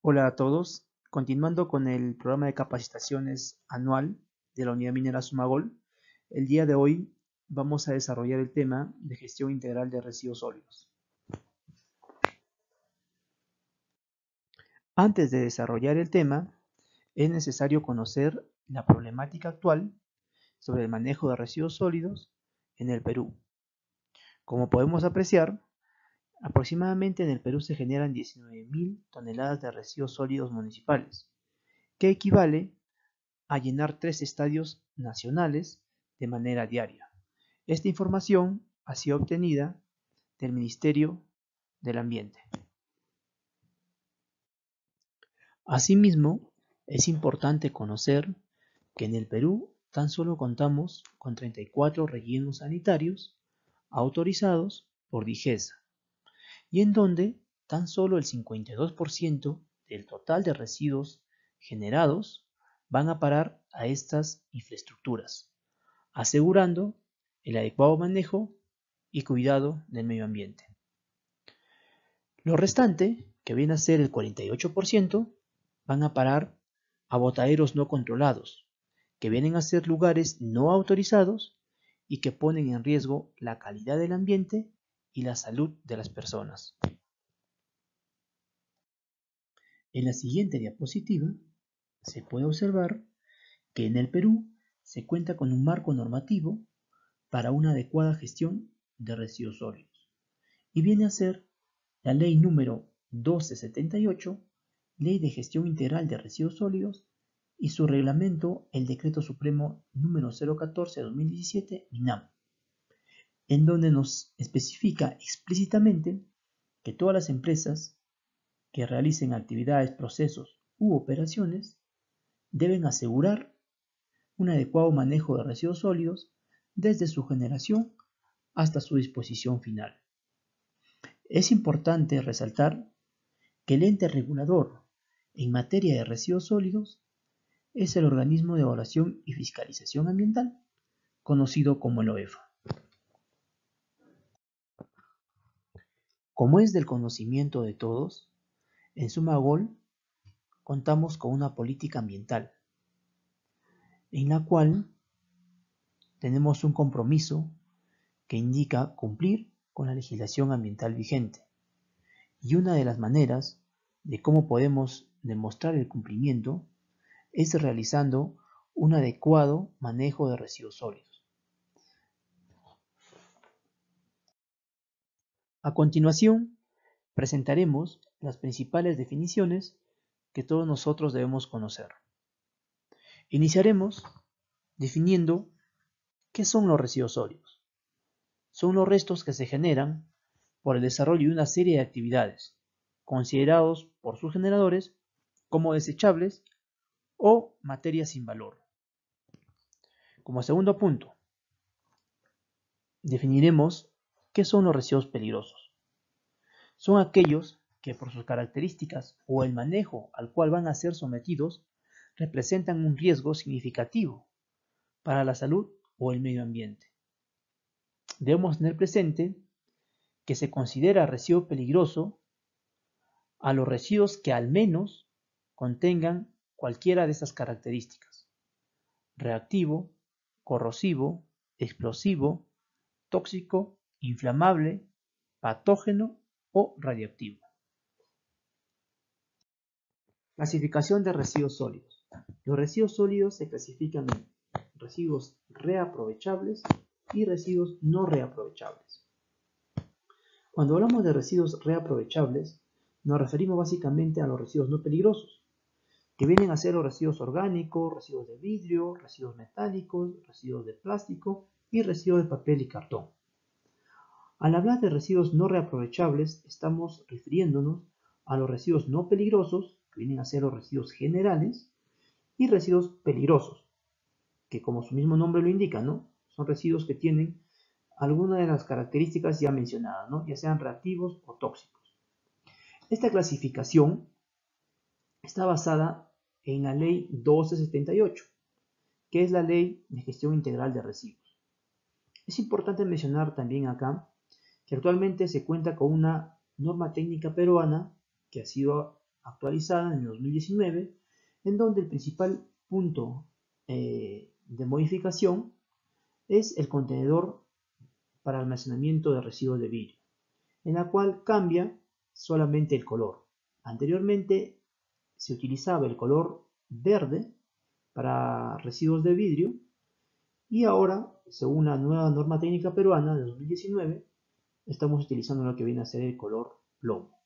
Hola a todos, continuando con el programa de capacitaciones anual de la Unidad Minera Sumagol, el día de hoy vamos a desarrollar el tema de gestión integral de residuos sólidos. Antes de desarrollar el tema, es necesario conocer la problemática actual sobre el manejo de residuos sólidos en el Perú. Como podemos apreciar, aproximadamente en el Perú se generan 19.000 toneladas de residuos sólidos municipales, que equivale a llenar 3 estadios nacionales de manera diaria. Esta información ha sido obtenida del Ministerio del Ambiente. Asimismo, es importante conocer que en el Perú tan solo contamos con 34 rellenos sanitarios autorizados por DIGESA y en donde tan solo el 52% del total de residuos generados van a parar a estas infraestructuras, asegurando el adecuado manejo y cuidado del medio ambiente. Lo restante, que viene a ser el 48%, van a parar a botaderos no controlados, que vienen a ser lugares no autorizados y que ponen en riesgo la calidad del ambiente y la salud de las personas. En la siguiente diapositiva se puede observar que en el Perú se cuenta con un marco normativo para una adecuada gestión de residuos sólidos y viene a ser la Ley número 1278, Ley de Gestión Integral de Residuos Sólidos, y su reglamento, el Decreto Supremo número 014/2017, MINAM, en donde nos especifica explícitamente que todas las empresas que realicen actividades, procesos u operaciones deben asegurar un adecuado manejo de residuos sólidos desde su generación hasta su disposición final. Es importante resaltar que el ente regulador en materia de residuos sólidos es el Organismo de Evaluación y Fiscalización Ambiental, conocido como el OEFA. Como es del conocimiento de todos, en Sumagol contamos con una política ambiental, en la cual tenemos un compromiso que indica cumplir con la legislación ambiental vigente. Y una de las maneras de cómo podemos demostrar el cumplimiento es realizando un adecuado manejo de residuos sólidos. A continuación, presentaremos las principales definiciones que todos nosotros debemos conocer. Iniciaremos definiendo qué son los residuos sólidos. Son los restos que se generan por el desarrollo de una serie de actividades, considerados por sus generadores como desechables o materia sin valor. Como segundo punto, definiremos qué son los residuos peligrosos. Son aquellos que por sus características o el manejo al cual van a ser sometidos representan un riesgo significativo para la salud o el medio ambiente. Debemos tener presente que se considera residuo peligroso a los residuos que al menos contengan cualquiera de estas características: reactivo, corrosivo, explosivo, tóxico, inflamable, patógeno o radiactivo. Clasificación de residuos sólidos. Los residuos sólidos se clasifican en residuos reaprovechables y residuos no reaprovechables. Cuando hablamos de residuos reaprovechables, nos referimos básicamente a los residuos no peligrosos, que vienen a ser los residuos orgánicos, residuos de vidrio, residuos metálicos, residuos de plástico y residuos de papel y cartón. Al hablar de residuos no reaprovechables, estamos refiriéndonos a los residuos no peligrosos, que vienen a ser los residuos generales, y residuos peligrosos, que como su mismo nombre lo indica, ¿no? Son residuos que tienen alguna de las características ya mencionadas, ¿no? Ya sean reactivos o tóxicos. Esta clasificación está basada en la Ley 1278, que es la Ley de Gestión Integral de Residuos. Es importante mencionar también acá que actualmente se cuenta con una norma técnica peruana que ha sido actualizada en el 2019, en donde el principal punto de modificación es el contenedor para almacenamiento de residuos de vidrio, en la cual cambia solamente el color. Anteriormente se utilizaba el color verde para residuos de vidrio y ahora, según la nueva norma técnica peruana de 2019, estamos utilizando lo que viene a ser el color plomo.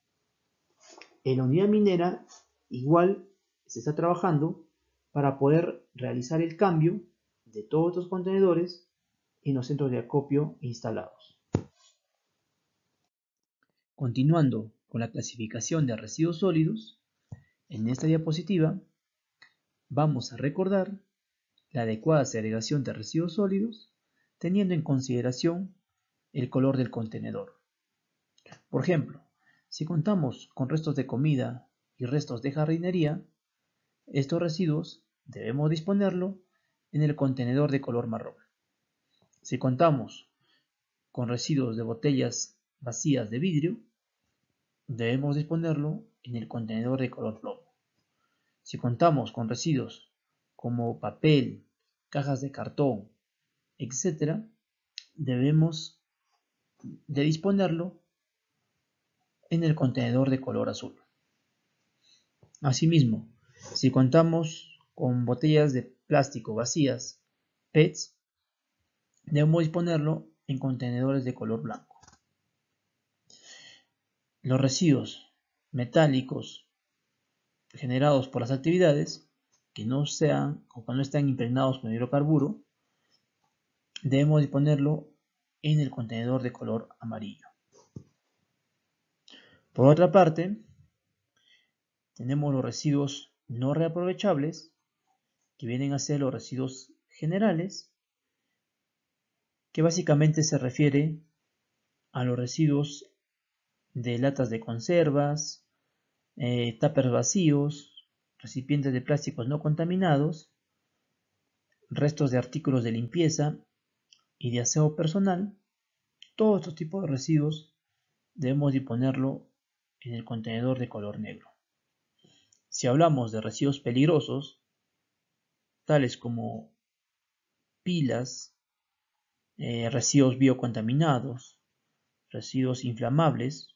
En la unidad minera igual se está trabajando para poder realizar el cambio de todos estos contenedores en los centros de acopio instalados. Continuando con la clasificación de residuos sólidos, en esta diapositiva vamos a recordar la adecuada segregación de residuos sólidos teniendo en consideración el color del contenedor. Por ejemplo, si contamos con restos de comida y restos de jardinería, estos residuos debemos disponerlo en el contenedor de color marrón. Si contamos con residuos de botellas vacías de vidrio, debemos disponerlo en el contenedor de color plomo. Si contamos con residuos como papel, cajas de cartón, etc., debemos de disponerlo en el contenedor de color azul. Asimismo, si contamos con botellas de plástico vacías, PETs, debemos disponerlo en contenedores de color blanco. Los residuos metálicos generados por las actividades que no sean o que no estén impregnados con hidrocarburo, debemos disponerlo en el contenedor de color amarillo. Por otra parte, tenemos los residuos no reaprovechables, que vienen a ser los residuos generales, que básicamente se refiere a los residuos de latas de conservas, tuppers vacíos, recipientes de plásticos no contaminados, restos de artículos de limpieza y de aseo personal. Todos estos tipos de residuos debemos disponerlo en el contenedor de color negro. Si hablamos de residuos peligrosos, tales como pilas, residuos biocontaminados, residuos inflamables,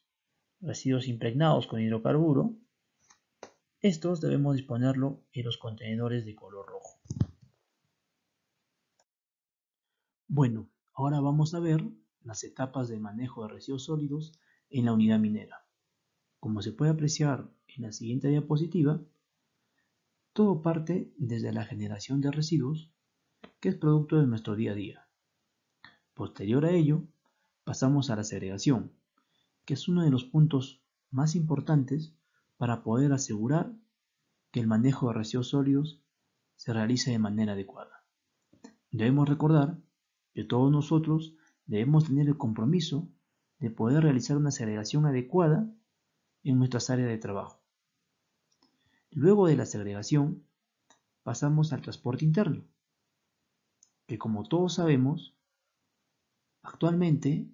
residuos impregnados con hidrocarburo, estos debemos disponerlo en los contenedores de color rojo. Bueno, ahora vamos a ver las etapas de manejo de residuos sólidos en la unidad minera. Como se puede apreciar en la siguiente diapositiva, todo parte desde la generación de residuos, que es producto de nuestro día a día. Posterior a ello, pasamos a la segregación, que es uno de los puntos más importantes para poder asegurar que el manejo de residuos sólidos se realice de manera adecuada. Debemos recordar que todos nosotros debemos tener el compromiso de poder realizar una segregación adecuada en nuestras áreas de trabajo. Luego de la segregación, pasamos al transporte interno, que como todos sabemos, actualmente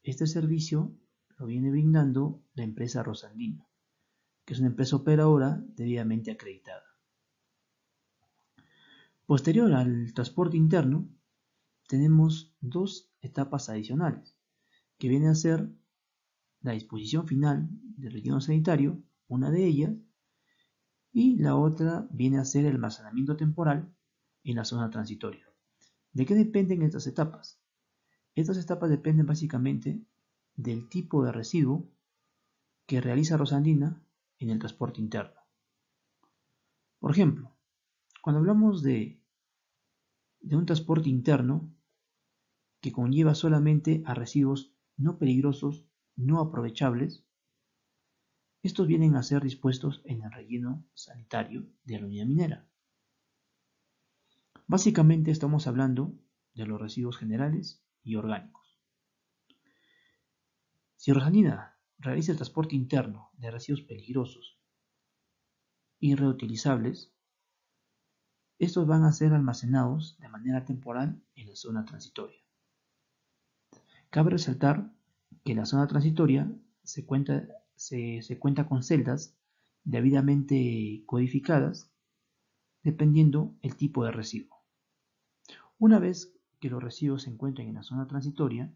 este servicio lo viene brindando la empresa Rosandina, que es una empresa operadora debidamente acreditada. Posterior al transporte interno, tenemos dos etapas adicionales, que viene a ser la disposición final del relleno sanitario, una de ellas, y la otra viene a ser el almacenamiento temporal en la zona transitoria. ¿De qué dependen estas etapas? Estas etapas dependen básicamente del tipo de residuo que realiza Rosandina en el transporte interno. Por ejemplo, cuando hablamos de un transporte interno que conlleva solamente a residuos no peligrosos, no aprovechables, estos vienen a ser dispuestos en el relleno sanitario de la unidad minera. Básicamente estamos hablando de los residuos generales y orgánicos. Si Rosandina realiza el transporte interno de residuos peligrosos y reutilizables, estos van a ser almacenados de manera temporal en la zona transitoria. Cabe resaltar que en la zona transitoria se cuenta con celdas debidamente codificadas dependiendo el tipo de residuo. Una vez que los residuos se encuentren en la zona transitoria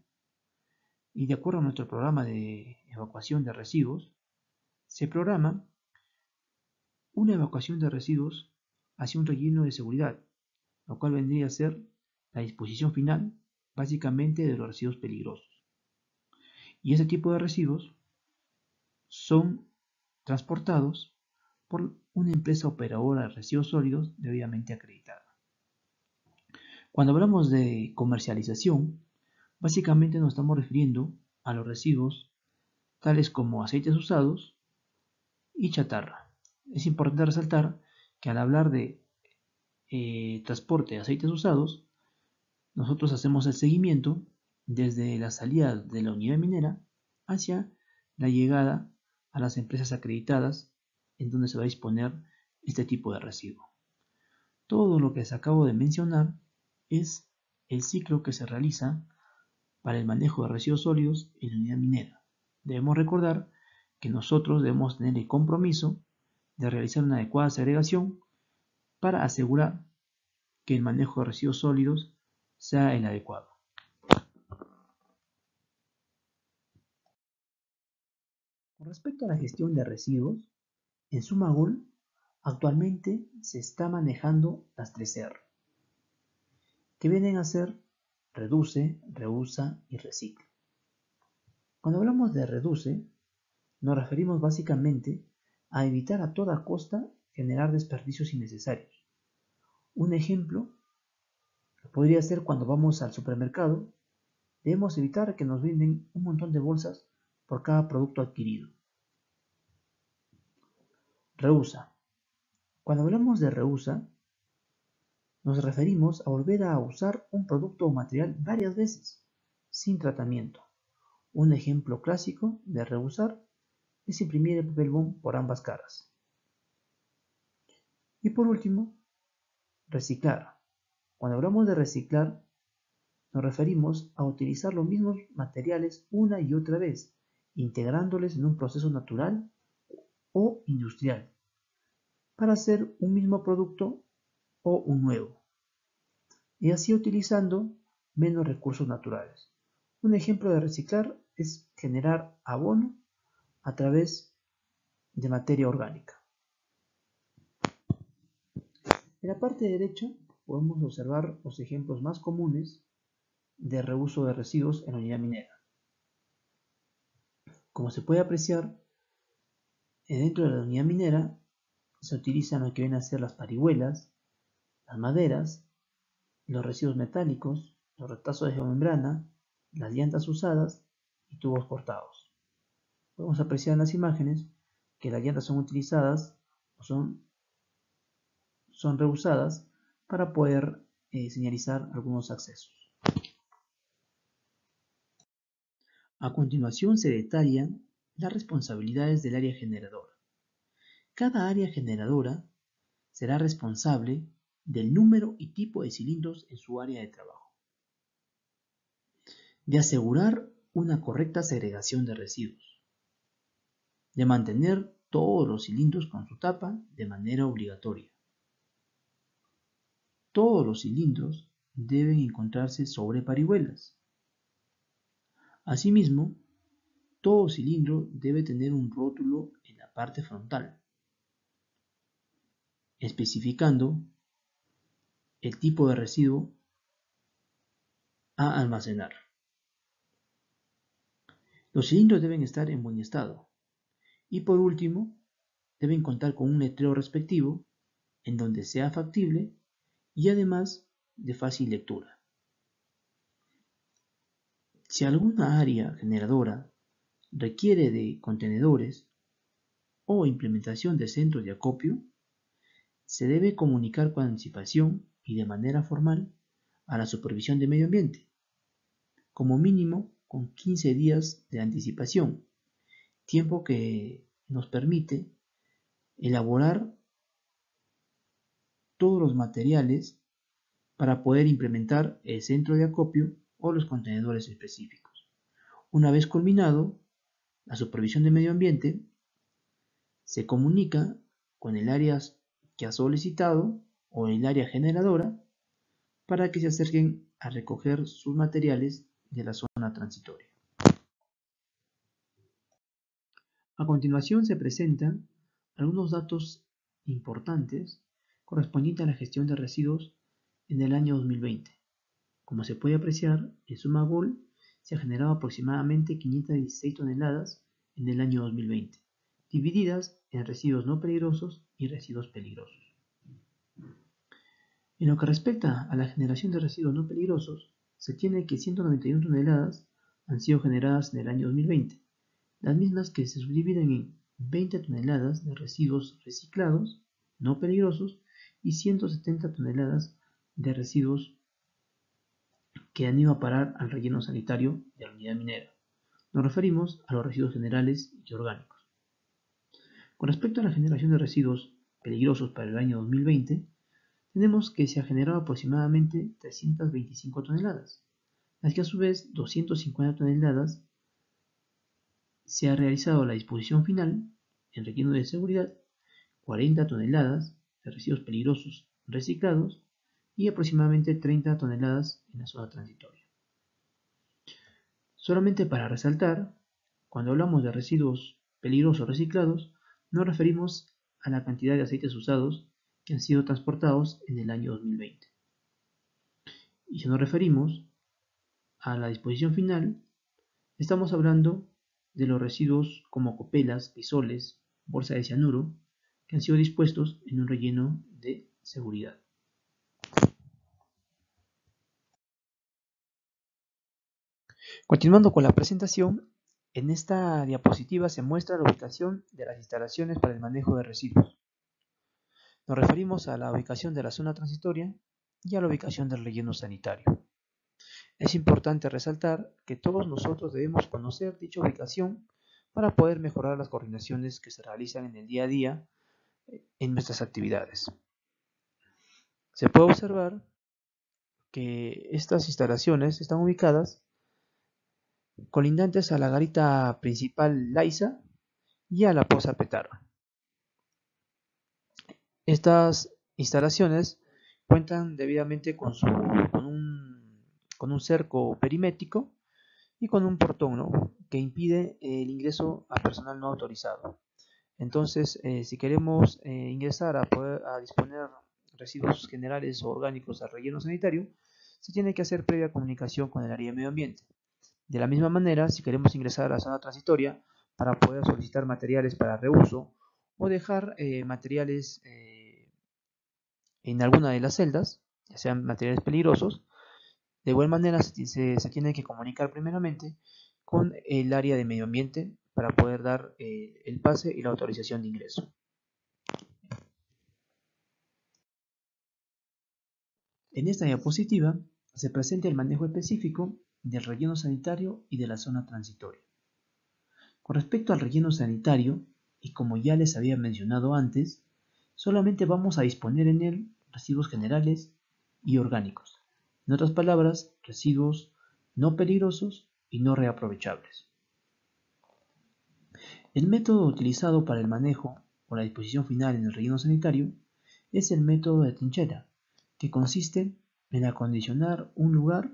y de acuerdo a nuestro programa de evacuación de residuos, se programa una evacuación de residuos hacia un relleno de seguridad, lo cual vendría a ser la disposición final básicamente de los residuos peligrosos. Y ese tipo de residuos son transportados por una empresa operadora de residuos sólidos debidamente acreditada. Cuando hablamos de comercialización, básicamente nos estamos refiriendo a los residuos tales como aceites usados y chatarra. Es importante resaltar que al hablar de transporte de aceites usados, nosotros hacemos el seguimiento desde la salida de la unidad minera hacia la llegada a las empresas acreditadas en donde se va a disponer este tipo de residuo. Todo lo que les acabo de mencionar es el ciclo que se realiza para el manejo de residuos sólidos en la unidad minera. Debemos recordar que nosotros debemos tener el compromiso de realizar una adecuada segregación para asegurar que el manejo de residuos sólidos sea el adecuado. Con respecto a la gestión de residuos, en Sumagol actualmente se está manejando las 3R, que vienen a ser reduce, reusa y recicla. Cuando hablamos de reduce, nos referimos básicamente a evitar a toda costa generar desperdicios innecesarios. Un ejemplo podría ser cuando vamos al supermercado, debemos evitar que nos brinden un montón de bolsas por cada producto adquirido. Reusa. Cuando hablamos de reusa, nos referimos a volver a usar un producto o material varias veces, sin tratamiento. Un ejemplo clásico de reusar es imprimir el papel bond por ambas caras. Y por último, reciclar. Cuando hablamos de reciclar, nos referimos a utilizar los mismos materiales una y otra vez, integrándoles en un proceso natural o industrial, para hacer un mismo producto o un nuevo, y así utilizando menos recursos naturales. Un ejemplo de reciclar es generar abono a través de materia orgánica. En la parte derecha podemos observar los ejemplos más comunes de reuso de residuos en la unidad minera. Como se puede apreciar, dentro de la unidad minera se utilizan lo que vienen a ser las parihuelas, las maderas, los residuos metálicos, los retazos de geomembrana, las llantas usadas y tubos cortados. Podemos apreciar en las imágenes que las llantas son utilizadas o son reusadas para poder señalizar algunos accesos. A continuación se detallan las responsabilidades del área generadora. Cada área generadora será responsable del número y tipo de cilindros en su área de trabajo, de asegurar una correcta segregación de residuos, de mantener todos los cilindros con su tapa de manera obligatoria. Todos los cilindros deben encontrarse sobre parihuelas. Asimismo, todo cilindro debe tener un rótulo en la parte frontal, especificando el tipo de residuo a almacenar. Los cilindros deben estar en buen estado y por último deben contar con un letrero respectivo en donde sea factible y además de fácil lectura. Si alguna área generadora requiere de contenedores o implementación de centros de acopio, se debe comunicar con anticipación y de manera formal a la Supervisión de Medio Ambiente, como mínimo con 15 días de anticipación, tiempo que nos permite elaborar todos los materiales para poder implementar el centro de acopio o los contenedores específicos. Una vez culminado la supervisión de medio ambiente, se comunica con el área que ha solicitado o el área generadora para que se acerquen a recoger sus materiales de la zona transitoria. A continuación se presentan algunos datos importantes correspondientes a la gestión de residuos en el año 2020. Como se puede apreciar, en Sumagol se ha generado aproximadamente 516 toneladas en el año 2020, divididas en residuos no peligrosos y residuos peligrosos. En lo que respecta a la generación de residuos no peligrosos, se tiene que 191 toneladas han sido generadas en el año 2020, las mismas que se subdividen en 20 toneladas de residuos reciclados no peligrosos y 170 toneladas de residuos que han ido a parar al relleno sanitario de la unidad minera. Nos referimos a los residuos generales y orgánicos. Con respecto a la generación de residuos peligrosos para el año 2020, tenemos que se ha generado aproximadamente 325 toneladas, las que a su vez 250 toneladas se ha realizado la disposición final en relleno de seguridad, 40 toneladas de residuos peligrosos reciclados y aproximadamente 30 toneladas en la zona transitoria. Solamente para resaltar, cuando hablamos de residuos peligrosos reciclados, nos referimos a la cantidad de aceites usados que han sido transportados en el año 2020. Y si nos referimos a la disposición final, estamos hablando de los residuos como copelas, pisoles, bolsa de cianuro, que han sido dispuestos en un relleno de seguridad. Continuando con la presentación, en esta diapositiva se muestra la ubicación de las instalaciones para el manejo de residuos. Nos referimos a la ubicación de la zona transitoria y a la ubicación del relleno sanitario. Es importante resaltar que todos nosotros debemos conocer dicha ubicación para poder mejorar las coordinaciones que se realizan en el día a día en nuestras actividades. Se puede observar que estas instalaciones están ubicadas colindantes a la garita principal Laiza y a la poza Petarra. Estas instalaciones cuentan debidamente con un cerco perimétrico y con un portón, ¿no?, que impide el ingreso a personal no autorizado. Entonces, si queremos ingresar a disponer residuos generales o orgánicos al relleno sanitario, se tiene que hacer previa comunicación con el área de medio ambiente. De la misma manera, si queremos ingresar a la zona transitoria para poder solicitar materiales para reuso o dejar materiales en alguna de las celdas, ya sean materiales peligrosos, de igual manera se tiene que comunicar primeramente con el área de medio ambiente para poder dar el pase y la autorización de ingreso. En esta diapositiva se presenta el manejo específico del relleno sanitario y de la zona transitoria. Con respecto al relleno sanitario, y como ya les había mencionado antes, solamente vamos a disponer en él residuos generales y orgánicos. En otras palabras, residuos no peligrosos y no reaprovechables. El método utilizado para el manejo o la disposición final en el relleno sanitario es el método de trinchera, que consiste en acondicionar un lugar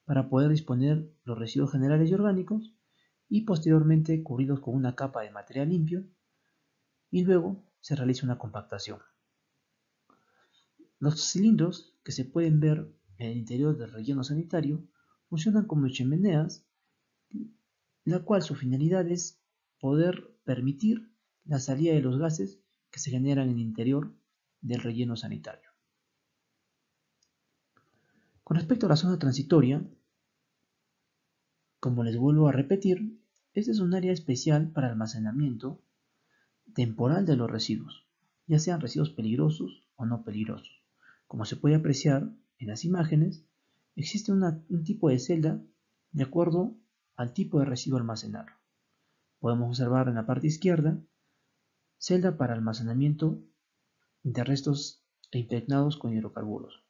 para poder disponer los residuos generales y orgánicos y posteriormente cubrirlos con una capa de material limpio y luego se realiza una compactación. Los cilindros que se pueden ver en el interior del relleno sanitario funcionan como chimeneas, la cual su finalidad es poder permitir la salida de los gases que se generan en el interior del relleno sanitario. Con respecto a la zona transitoria, como les vuelvo a repetir, este es un área especial para almacenamiento temporal de los residuos, ya sean residuos peligrosos o no peligrosos. Como se puede apreciar en las imágenes, existe un tipo de celda de acuerdo al tipo de residuo a almacenar. Podemos observar en la parte izquierda celda para almacenamiento de restos impregnados con hidrocarburos,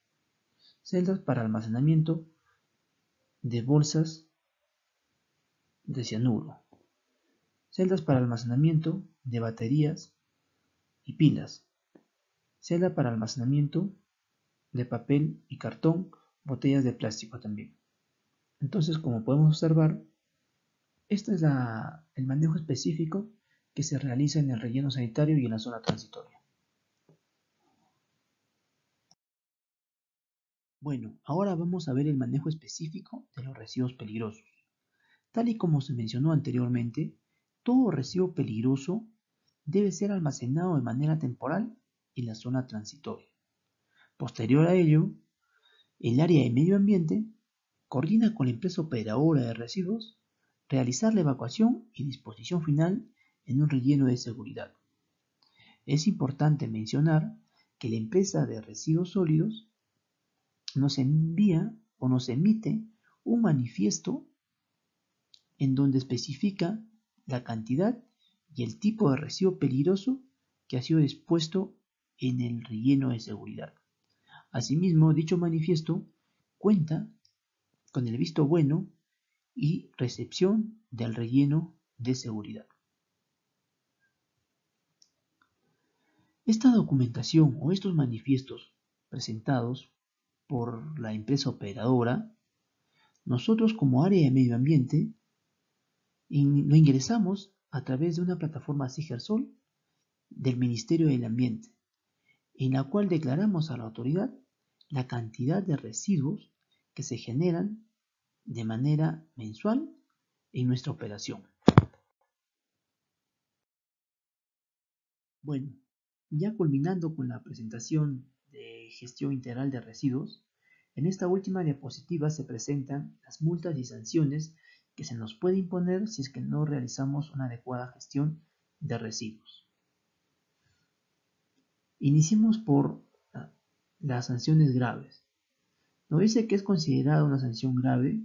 celdas para almacenamiento de bolsas de cianuro, celdas para almacenamiento de baterías y pilas, celda para almacenamiento de papel y cartón, botellas de plástico también. Entonces, como podemos observar, este es el manejo específico que se realiza en el relleno sanitario y en la zona transitoria. Bueno, ahora vamos a ver el manejo específico de los residuos peligrosos. Tal y como se mencionó anteriormente, todo residuo peligroso debe ser almacenado de manera temporal en la zona transitoria. Posterior a ello, el área de medio ambiente coordina con la empresa operadora de residuos realizar la evacuación y disposición final en un relleno de seguridad. Es importante mencionar que la empresa de residuos sólidos nos envía o nos emite un manifiesto en donde especifica la cantidad y el tipo de residuo peligroso que ha sido dispuesto en el relleno de seguridad. Asimismo, dicho manifiesto cuenta con el visto bueno y recepción del relleno de seguridad. Esta documentación o estos manifiestos presentados por la empresa operadora, nosotros como área de medio ambiente lo ingresamos a través de una plataforma SIGERSOL del Ministerio del Ambiente, en la cual declaramos a la autoridad la cantidad de residuos que se generan de manera mensual en nuestra operación. Bueno, ya culminando con la presentación de gestión integral de residuos, en esta última diapositiva se presentan las multas y sanciones que se nos puede imponer si es que no realizamos una adecuada gestión de residuos. Iniciemos por las sanciones graves. Nos dice que es considerada una sanción grave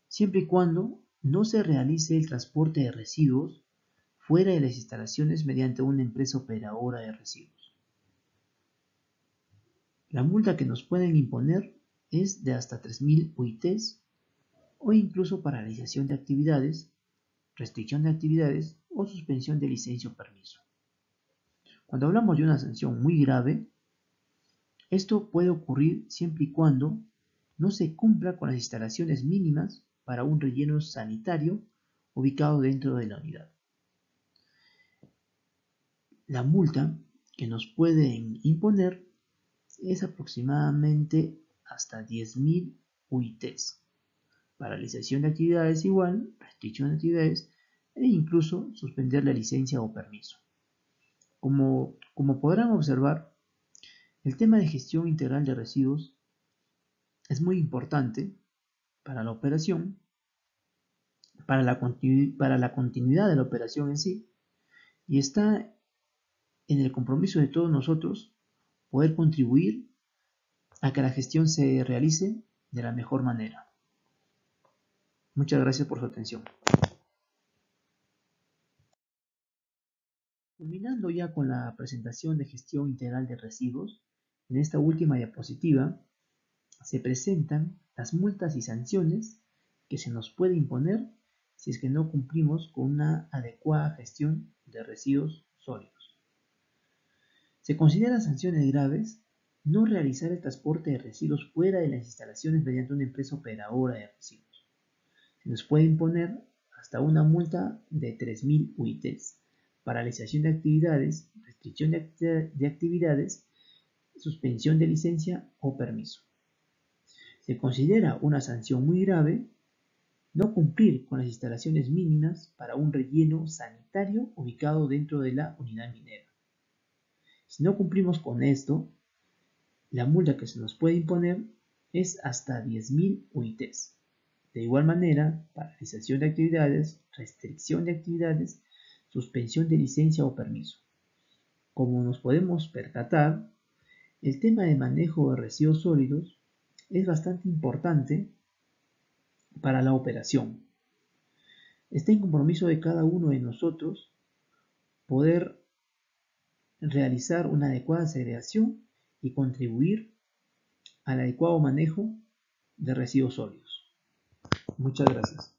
siempre y cuando no se realice el transporte de residuos fuera de las instalaciones mediante una empresa operadora de residuos. La multa que nos pueden imponer es de hasta 3.000 UITs o incluso paralización de actividades, restricción de actividades o suspensión de licencia o permiso. Cuando hablamos de una sanción muy grave, esto puede ocurrir siempre y cuando no se cumpla con las instalaciones mínimas para un relleno sanitario ubicado dentro de la unidad. La multa que nos pueden imponer es aproximadamente hasta 10.000 UITs. Paralización de actividades igual, restricción de actividades e incluso suspender la licencia o permiso. Como podrán observar, el tema de gestión integral de residuos es muy importante para la operación, para la continuidad de la operación en sí, y está en el compromiso de todos nosotros poder contribuir a que la gestión se realice de la mejor manera. Muchas gracias por su atención. Culminando ya con la presentación de gestión integral de residuos, en esta última diapositiva se presentan las multas y sanciones que se nos puede imponer si es que no cumplimos con una adecuada gestión de residuos sólidos. Se consideran sanciones graves no realizar el transporte de residuos fuera de las instalaciones mediante una empresa operadora de residuos. Se nos puede imponer hasta una multa de 3.000 UITs, paralización de actividades, restricción de actividades, suspensión de licencia o permiso. Se considera una sanción muy grave no cumplir con las instalaciones mínimas para un relleno sanitario ubicado dentro de la unidad minera. Si no cumplimos con esto, la multa que se nos puede imponer es hasta 10.000 UITs. De igual manera, paralización de actividades, restricción de actividades, suspensión de licencia o permiso. Como nos podemos percatar, el tema de manejo de residuos sólidos es bastante importante para la operación. Está en compromiso de cada uno de nosotros poder realizar una adecuada segregación y contribuir al adecuado manejo de residuos sólidos. Muchas gracias.